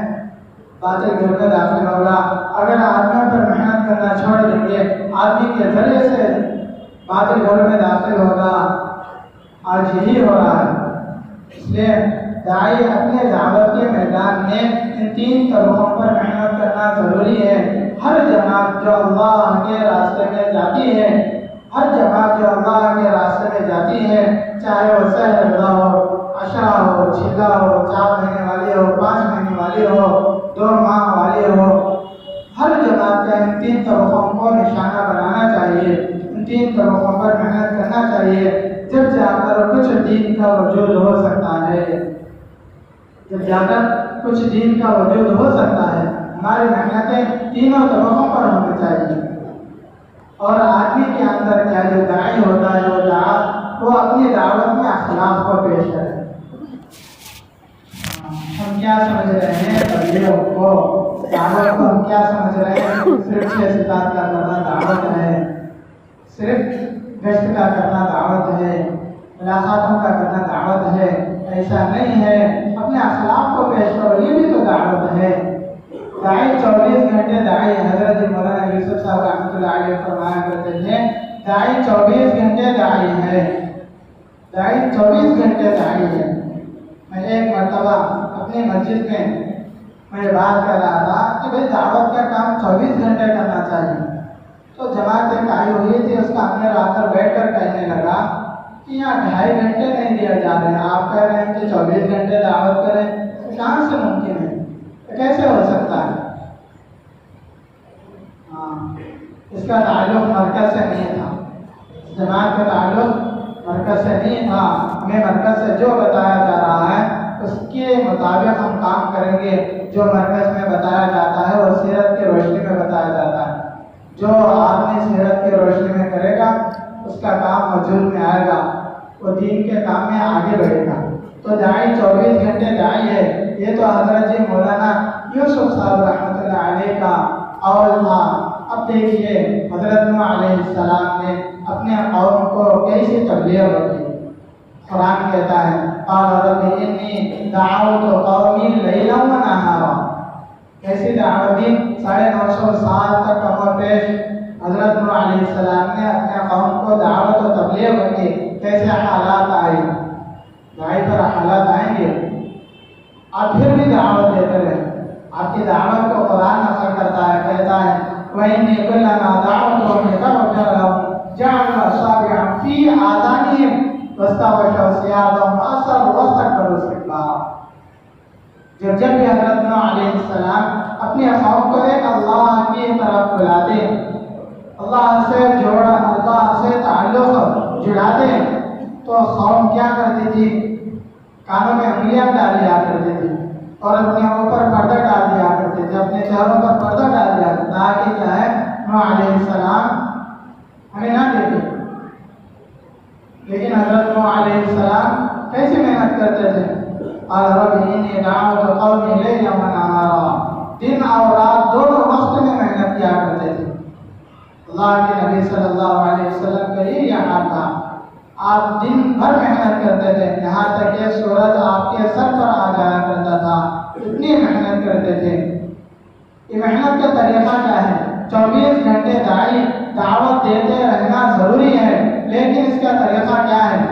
Speaker 1: باطل گھر میں داخل ہوگا۔ اگر آدمیوں پر محنت کرنا چھوڑ دیں گے آدمی کے ذریعے سے باطل گھر میں داخل ہوگا۔ آج یہی ہو رہا ہے، اس لیے داعی اپنے دعوت کے میدان میں ان تین طبقوں پر محنت کرنا ضروری ہے۔ ہر جماعت جو اللہ کے راستے میں جاتی ہے، ہر جماعت جو اللہ کے راستے میں جاتی ہے، چاہے وہ سہ رضا ہو، عشرہ ہو، چھلا ہو، 4 مہینے والی ہو، 5 مہینے والی ہو، 2 ماہ والی ہو، ہر جماعت کا ان تین طبقوں کو نشانہ بنانا چاہیے، ان تین طبقوں پر محنت کرنا چاہیے، جب جا کر کچھ دین کا وجود ہو سکتا ہے، جب جا کر کچھ دین کا وجود ہو سکتا ہے۔ ہماری محنتیں تینوں طبقوں پر ہونی چاہیے۔ اور آدمی کے اندر کیا جو داعی ہوتا ہے وہ اپنی دعوت میں اخلاق کو پیش کرے۔ ہم کیا سمجھ رہے ہیں تبلیغ کو، دعوت کو ہم کیا سمجھ رہے ہیں؟ صرف 6 صفات کا کرنا دعوت ہے، صرف گشت کا کرنا دعوت ہے، ملاقاتوں کا کرنا دعوت ہے، ایسا نہیں ہے۔ اپنے اخلاق کو پیش کرو، یہ بھی تو دعوت ہے۔ داعی 24 گھنٹے داعی، حضرت مولانا یوسف صاحب رحمۃ اللہ علیہ فرمایا کرتے تھے داعی 24 گھنٹے داعی ہے، داعی 24 گھنٹے داعی ہے۔ میں ایک مرتبہ اپنی مسجد میں بات کر رہا تھا کہ بھائی دعوت کا کام 24 گھنٹے کرنا چاہیے، تو جماعت ایک آئی ہوئی تھی، اس کا ہم نے آ کر بیٹھ کر کہنے لگا کہ یہاں 2.5 گھنٹے نہیں دیا جا رہے ہیں، آپ کہہ رہے ہیں کہ 24 گھنٹے دعوت کریں، کہاں سے ممکن ہے؟ کیسے ہو سکتا ہے؟ اس کا تعلق مرکز سے نہیں تھا، جماعت کا تعلق مرکز سے نہیں تھا۔ ہمیں مرکز سے جو بتایا جا رہا ہے اس کے مطابق ہم کام کریں گے۔ جو مرکز میں بتایا جاتا ہے وہ سیرت کی روشنی میں بتایا جاتا ہے، جو آدمی سیرت کی روشنی میں کرے گا اس کا کام وجود میں آئے گا، وہ دین کے کام میں آگے بڑھے گا۔ تو داعی 24 گھنٹے داعی ہے، یہ تو حضرت جی مولانا یوسف صاحب رحمۃ اللہ علیہ کا قول تھا۔ اب دیکھیے حضرت نوح علیہ السلام نے اپنے قوم کو کیسی تبلیغ کی۔ قرآن کہتا ہے قال رب انی دعوت قومی لیلا و نہارا، کیسی دعوت دی؟ 950 سال تک کم و بیش حضرت نوح علیہ السلام نے اپنے قوم کو دعوت و تبلیغ کی۔ کیسے حالات آئے، داعی پر حالات آئیں گے، آپ پھر بھی دعوت دیتے رہے۔ آپ کی دعوت کو قرآن نقل کرتا ہے، کہتا ہے وَإِنِّي كُلَّمَا دَعَوْتُهُمْ لِتَغْفِرَ لَهُمْ جَعَلُوا أَصَابِعَهُمْ فِي آذَانِهِمْ وَاسْتَغْشَوْا ثِيَابَهُمْ وَأَصَرُّوا وَاسْتَكْبَرُوا اسْتِكْبَارًا۔ جب بھی حضرت نوح علیہ السلام اپنی قوم کو ایک اللہ کی طرف بلاتے، اللہ سے جوڑا، اللہ سے تعلق جڑاتے، تو قوم کیا کرتی تھی؟ کانوں میں انگلیاں ڈال دیا کرتی تھی اور اپنے اوپر پردہ ڈال دیا کرتے تھے، اپنے چہروں پر پردہ ڈال دیا کرتے تاکہ کیا ہے نوح علیہ السلام ہمیں نہ دیکھے۔ لیکن حضرت نوح علیہ السلام کیسے محنت کرتے تھے؟ قال رب انی دعوت قومی لیلا و نہارا، دن اور رات دونوں وقت میں محنت کیا کرتے تھے۔ اللہ کے نبی صلی اللہ علیہ وسلم کا یہی حال تھا، آپ دن بھر محنت کرتے تھے، یہاں تک کہ سورج آپ کے سر پر آ جایا کرتا تھا، اتنی محنت کرتے تھے۔ یہ محنت کا طریقہ کیا ہے؟ 24 گھنٹے داعی دعوت دیتے رہنا ضروری ہے، لیکن اس کا طریقہ کیا ہے؟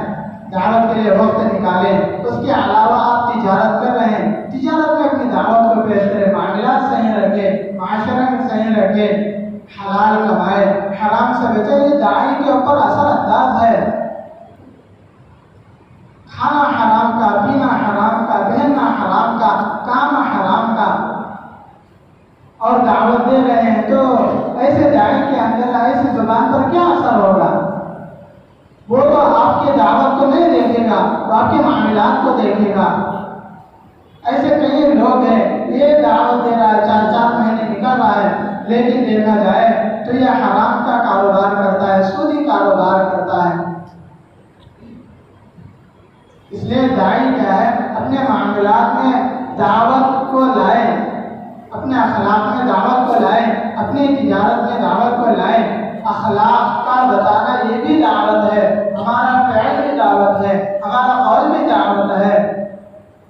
Speaker 1: دعوت کے لیے وقت نکالیں، اس کے علاوہ آپ تجارت کر رہے ہیں، تجارت میں اپنی دعوت کو پیش کریں، معاملات صحیح رکھیں، معاشرے میں صحیح رکھیں، حلال کمائے، حرام سے بچے۔ یہ داعی کے اوپر اثر انداز ہے، کھانا حرام کا، پینا حرام کا، پہننا حرام کا، کام حرام کا، اور دعوت دے رہے ہیں تو ایسے داعی کے اندر ایسی زبان پر کیا اثر ہوگا؟ وہ تو آپ کی دعوت کو نہیں دیکھے گا، وہ آپ کے معاملات ایسے کئی لوگ ہیں یہ دعوت دے رہا ہے 4 مہینے نکل رہا ہے، لیکن دیکھا جائے تو یہ حرام کا کاروبار کرتا ہے، سودی کاروبار کرتا ہے۔ اس لیے داعی کیا ہے، اپنے معاملات میں دعوت کو لائے، اپنے اخلاق میں دعوت کو لائے، اپنی تجارت میں دعوت کو لائے۔ اخلاق کا بتانا یہ بھی دعوت ہے، ہمارا فعل بھی دعوت ہے، ہمارا قول بھی دعوت ہے،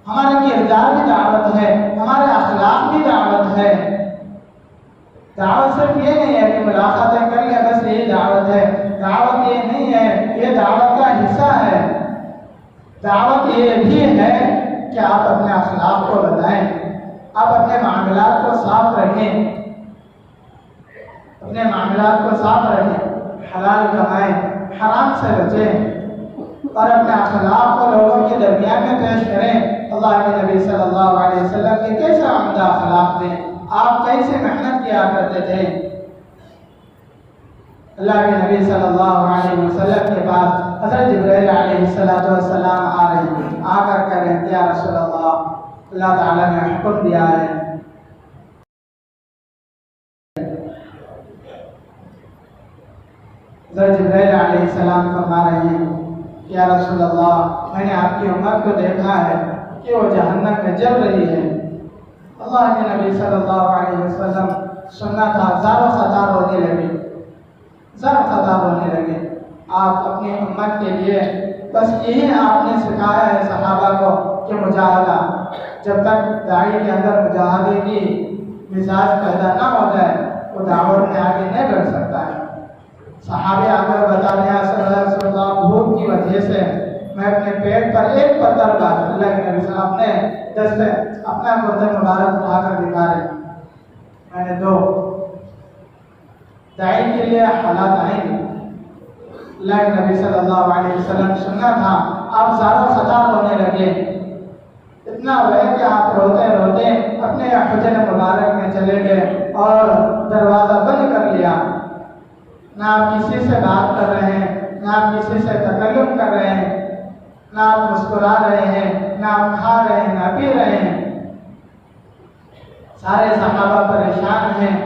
Speaker 1: ہمارا کردار بھی دعوت ہے، ہمارے اخلاق بھی دعوت ہے۔ دعوت صرف یہ نہیں ہے کہ ملاقاتیں کر لیں بس یہی دعوت ہے، دعوت یہ نہیں ہے، یہ دعوت کا حصہ ہے۔ دعوت یہ بھی ہے کہ آپ اپنے اخلاق کو بتائیں، آپ اپنے معاملات کو صاف رکھیں، اپنے معاملات کو صاف رکھیں، حلال کمائیں، حرام سے بچیں، اور اپنے اخلاق کو لوگوں کے درمیان میں پیش کریں۔ اللہ کے نبی صلی اللہ علیہ وسلم کے کیسے عمدہ اخلاق تھے، آپ کیسے محنت کیا کرتے تھے۔ اللہ کے نبی صلی اللہ علیہ وسلم کے پاس حضرت جبرائیل علیہ السلام آ رہے ہیں، آ کر کہہ رہے ہیں یا رسول اللہ تعالیٰ نے حکم دیا ہے حضرت جبرائیل علیہ السلام فرما رہے ہیں کہ یا رسول اللہ میں نے آپ کی امت کو دیکھا ہے کہ وہ جہنم میں جل رہی ہے۔ اللہ کے نبی صلی اللہ علیہ وسلم سننا تھا، زار و خطا رونے لگے، زار و خطا رونے لگے۔ آپ اپنی امت کے لیے بس یہی آپ نے سکھایا ہے صحابہ کو کہ مجاہدہ، جب تک داعی کے اندر مجاہدے کی مزاج پیدا نہ ہو جائے وہ دعوت میں آگے نہیں بڑھ سکتا ہے۔ صحابہ آ کر بتا دیا رسول اللہ بھوک کی وجہ سے میں اپنے پیٹ پر ایک پتھر کا، اللہ کے نبی صلی اللہ علیہ وسلم نے جیسے اپنا کرتے مبارک اٹھا کر دکھا رہے میں نے 2 داعی کے لیے حالات آئیں گے۔ اللہ کے نبی صلی اللہ علیہ وسلم سننا تھا، آپ زارو خطا رونے لگے، اتنا ہوئے کہ آپ روتے روتے اپنے حجر مبارک میں چلے گئے اور دروازہ بند کر لیا۔ نہ آپ کسی سے بات کر رہے ہیں، نہ آپ کسی سے تکلم کر رہے ہیں، نہ آپ مسکرا رہے ہیں، نہ آپ کھا رہے ہیں، نہ پی رہے ہیں۔ سارے صحابہ پریشان ہیں۔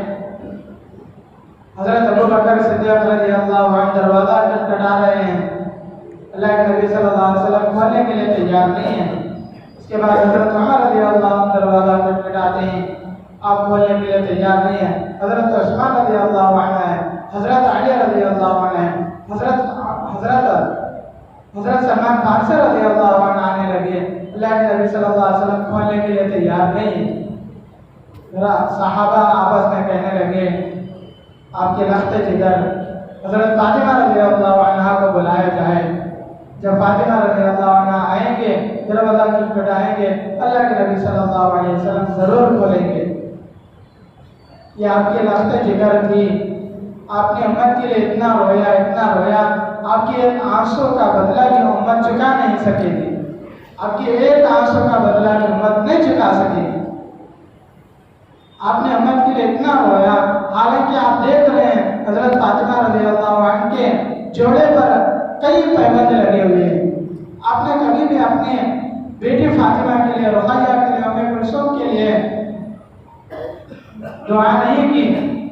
Speaker 1: حضرت ابوبکر صدیق رضی اللہ عنہ دروازہ کھٹکھٹا رہے ہیں، اللہ کے نبی صلی اللہ علیہ وسلم کھولنے کے لیے تیار نہیں ہیں۔ اس کے بعد حضرت عمر رضی اللہ عنہ دروازہ کھٹکھٹاتے ہیں، آپ کھولنے کے لیے تیار نہیں ہیں۔ حضرت عثمان رضی اللہ عنہ ہے، حضرت علی رضی اللہ عنہ ہے، حضرت سلمان فارسی رضی اللہ عنہ آنے لگے، اللہ کے نبی صلی اللہ علیہ وسلم کھولنے کے لیے تیار نہیں ہیں۔ صحابہ آپس میں کہنے لگے آپ کے لخت جگر حضرت فاطمہ رضی اللہ عنہ کو بلایا جائے۔ جب فاطمہ رضی اللہ عنہ آئیں گے، دروازہ کھٹکھٹائیں گے، اللہ کے نبی صلی اللہ علیہ وسلم ضرور کھولیں گے۔ یہ آپ کی لخت جگر تھی، آپ نے امت کے لیے اتنا رویا، آپ کے ایک آنسو کا بدلہ بھی امت چکا نہیں سکے گی، آپ کے ایک آنسو کا بدلہ بھی امت نہیں چکا سکے گی۔ آپ نے امت کے لیے اتنا رویا، حالانکہ آپ دیکھ رہے ہیں حضرت فاطمہ رضی اللہ عنہ کے جوڑے پر کئی پابند لگے ہوئے ہیں۔ آپ نے کبھی بھی اپنے بیٹی فاطمہ کے لیے، رقیہ کے لیے، ام کلثوم کے لیے دعا نہیں کی،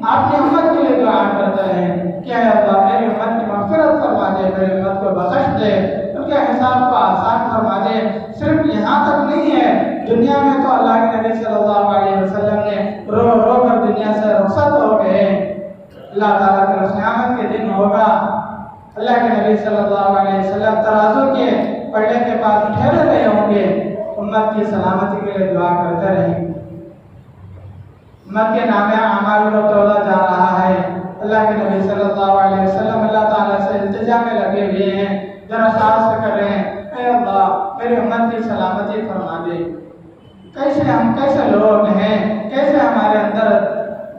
Speaker 1: آپ نے امت کے لیے دعا کرتے رہے کہ اے اللہ میری امت کی مغفرت فرما دے، میری امت کو بخش دے، ان کے حساب کو آسان فرما دے۔ صرف یہاں تک نہیں ہے، دنیا میں تو اللہ کے نبی صلی اللہ علیہ وسلم نے رو رو کر دنیا سے رخصت ہو گئے۔ اللہ تعالیٰ کا قیامت کے دن ہوگا، اللہ کے نبی صلی اللہ علیہ وسلم ترازو کے پلڑے کے پاس ٹھہرے رہے ہوں گے، امت کی سلامتی کے لیے دعا کرتے رہیں۔ امت کے نام اعمال کو تولا جا رہا ہے، اللہ کے نبی صلی اللہ علیہ وسلم اللہ تعالیٰ سے التجا میں لگے ہوئے ہیں، درخواست کر رہے ہیں اے اللہ میری امت کی سلامتی فرما دے۔ کیسے لوگ ہیں، کیسے ہمارے اندر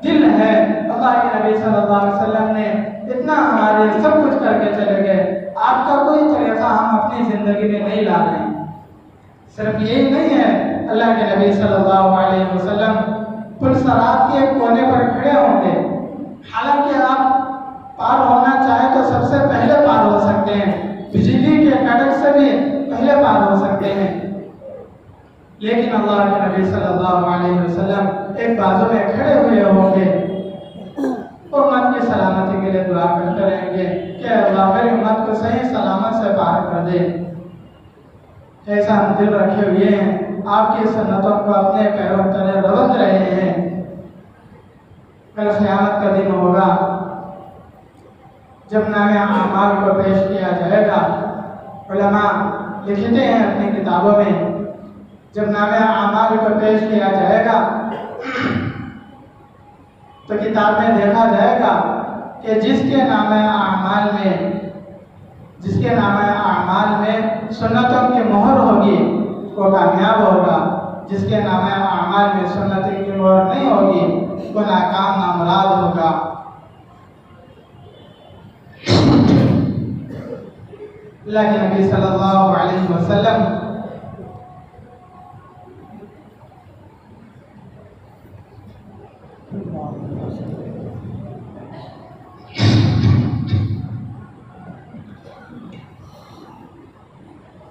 Speaker 1: دل ہے۔ اللہ کے نبی صلی اللہ علیہ وسلم نے اتنا ہمارے سب کچھ کر کے چلے گئے، آپ کا کوئی طریقہ ہم اپنی زندگی میں نہیں لا رہے ہیں۔ صرف یہی نہیں ہے، اللہ کے نبی صلی اللہ علیہ وسلم پل صراط کے کونے پر کھڑے ہوں گے، حالانکہ آپ پار ہونا چاہیں تو سب سے پہلے پار ہو سکتے ہیں، بجلی کے کڑک سے بھی پہلے پار ہو سکتے ہیں، لیکن اللہ کے نبی صلی اللہ علیہ وسلم ایک بازو میں کھڑے ہوئے ہوں گے، امت کی سلامتی کے لیے دعا کرتے رہیں گے کہ اللہ میری امت کو صحیح سلامت سے پار کر دے۔ ایسا ہم دل رکھے ہوئے ہیں، آپ کی سنتوں کو اپنے پیروں تلے رگڑ رہے ہیں۔ کل قیامت کا دن ہوگا جب نام اعمال کو پیش کیا جائے گا۔ علماء لکھتے ہیں اپنی کتابوں میں، جب نام اعمال کو پیش کیا جائے گا تو کتاب میں دیکھا جائے گا کہ جس کے نام اعمال میں سنتوں کی مہر ہوگی وہ کامیاب ہوگا، جس کے نام اعمال میں سنتوں کی مہر نہیں ہوگی وہ ناکام نامراد ہوگا۔ اللہ کے نبی صلی اللہ علیہ وسلم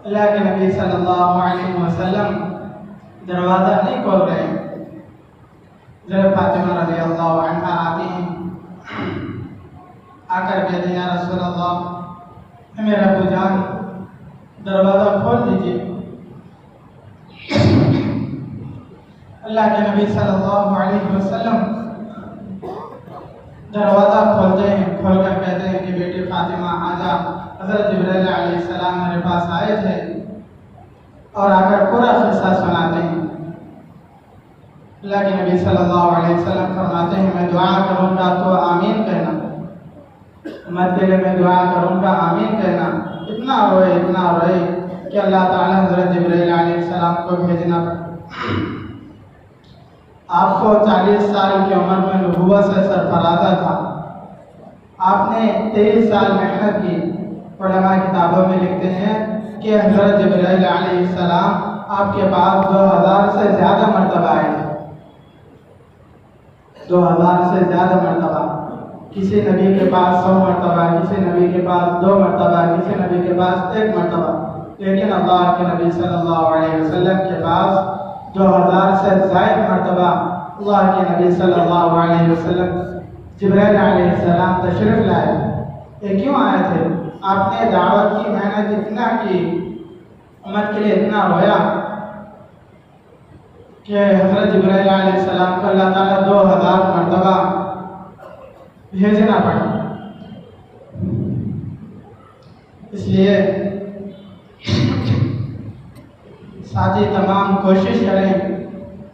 Speaker 1: اللہ کے نبی صلی اللہ علیہ وسلم دروازہ نہیں کھول رہے ہیں۔ حضرت فاطمہ رضی اللہ عنہا آتی ہیں، آ کر کہتے ہیں یا رسول اللہ میرا ابو جان دروازہ کھول دیجیے۔ اللہ کے نبی صلی اللہ علیہ وسلم دروازہ کھولتے ہیں، کھول کر کہتے ہیں کہ بیٹی فاطمہ آجا۔ حضرت جبرائیل علیہ السلام میرے پاس آئے تھے اور آ کر پورا قصہ سناتے ہیں۔ اللہ کے نبی صلی اللہ علیہ وسلم فرماتے ہیں میں دعا کروں گا تو آمین کہنا، امت کے لیے میں دعا کروں گا آمین کہنا۔ اتنا روئے کہ اللہ تعالیٰ حضرت جبرائیل علیہ السلام کو بھیجنا پڑا۔ آپ کو 40 سال کی عمر میں نبوت سے سرفرازہ تھا، آپ نے 23 سال محنت کی۔ علماء کتابوں میں لکھتے ہیں کہ حضرت جبرائیل علیہ السلام آپ کے پاس 2000 سے زیادہ مرتبہ آئے تھے، 2000 سے زیادہ مرتبہ۔ کسی نبی کے پاس 100 مرتبہ، کسی نبی کے پاس 2 مرتبہ، کسی نبی کے پاس 1 مرتبہ، لیکن اللہ کے نبی صلی اللہ علیہ وسلم کے پاس 2000 سے زائد مرتبہ اللہ کے نبی صلی اللہ علیہ وسلم جبرائیل علیہ السلام تشریف لائے۔ یہ کیوں آئے تھے؟ آپ نے دعوت کی محنت اتنا کی، امت کے لیے اتنا رویا کہ حضرت جبرائیل علیہ السلام کو اللہ تعالیٰ 2000 مرتبہ بھیجنا پڑا۔ اس لیے ساتھی تمام کوشش کریں،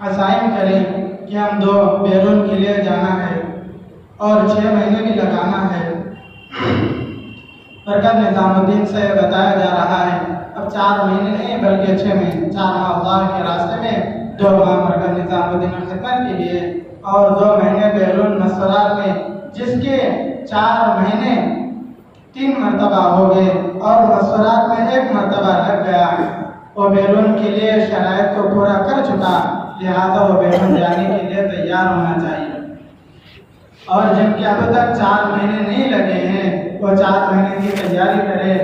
Speaker 1: عزائم کریں کہ ہم 2 بیرون کے لیے جانا ہے اور 6 مہینے بھی لگانا ہے۔ مرکز نظام الدین سے بتایا جا رہا ہے اب 4 مہینے نہیں بلکہ 6 مہینے، 4 ماہ اللہ کے راستے میں، 2 ماہ مرکز نظام الدین خدمت کے لیے اور 2 مہینے بیرون مسورات میں، جس کے 4 مہینے 3 مرتبہ ہو گئے اور مسورات میں 1 مرتبہ لگ گیا۔ وہ بیرون کے لیے شرائط کو پورا کر چکا، لہذا وہ بیرون جانے کے لیے تیار ہونا چاہیے۔ اور جن کے اب تک 4 مہینے نہیں لگے ہیں وہ 4 مہینے کی تیاری کرے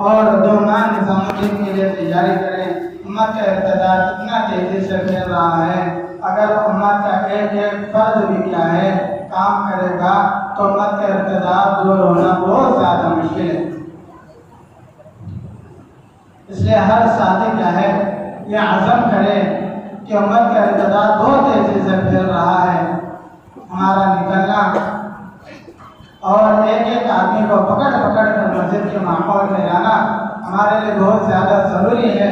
Speaker 1: اور 2 ماہ نظام الدین کے لیے تیاری کرے۔ امت کا ارتداد کتنا تیزی سے پھیل رہا ہے، اگر امت کا ایک فرد بھی کیا ہے کام کرے گا تو امت کا ارتداد دور ہونا بہت زیادہ مشکل ہے۔ اس لیے ہر ساتھی کیا ہے یہ عزم کرے کہ امت کا ارتداد بہت تیزی سے پھیل رہا ہے، ہمارا نکلنا اور ایک آدمی کو پکڑ کر مسجد کے ماحول میں لانا ہمارے لیے بہت زیادہ ضروری ہے۔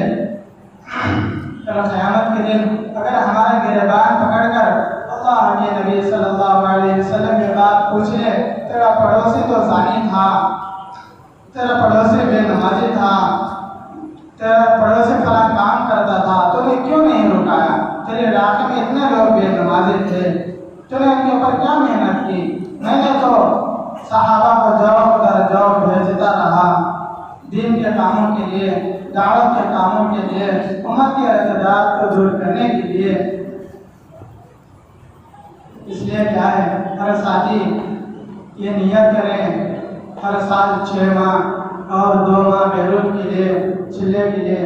Speaker 1: کل قیامت کے دن اگر ہمارے گریبان پکڑ کر اللہ کے نبی صلی اللہ علیہ وسلم یہ بات پوچھ لے تیرا پڑوسی تو زانی تھا، تیرا پڑوسی بے نمازی تھا، تیرا پڑوسی فلاں کام کرتا تھا، تو نے کیوں نہیں رکایا؟ تیرے علاقے میں اتنے لوگ بے نمازی تھے، تو نے ان کے اوپر کیا محنت کی؟ میں نے تو صحابہ کو جواب در جواب بھیجتا رہا دین کے کاموں کے لیے، دعوت کے کاموں کے لیے، امت کے ارتداد کو دور کرنے کے لیے۔ اس لیے کیا ہے ہر ساتھی یہ نیت کریں ہر سال 6 ماہ اور 2 ماہ بیرون کے لیے چلے کے لیے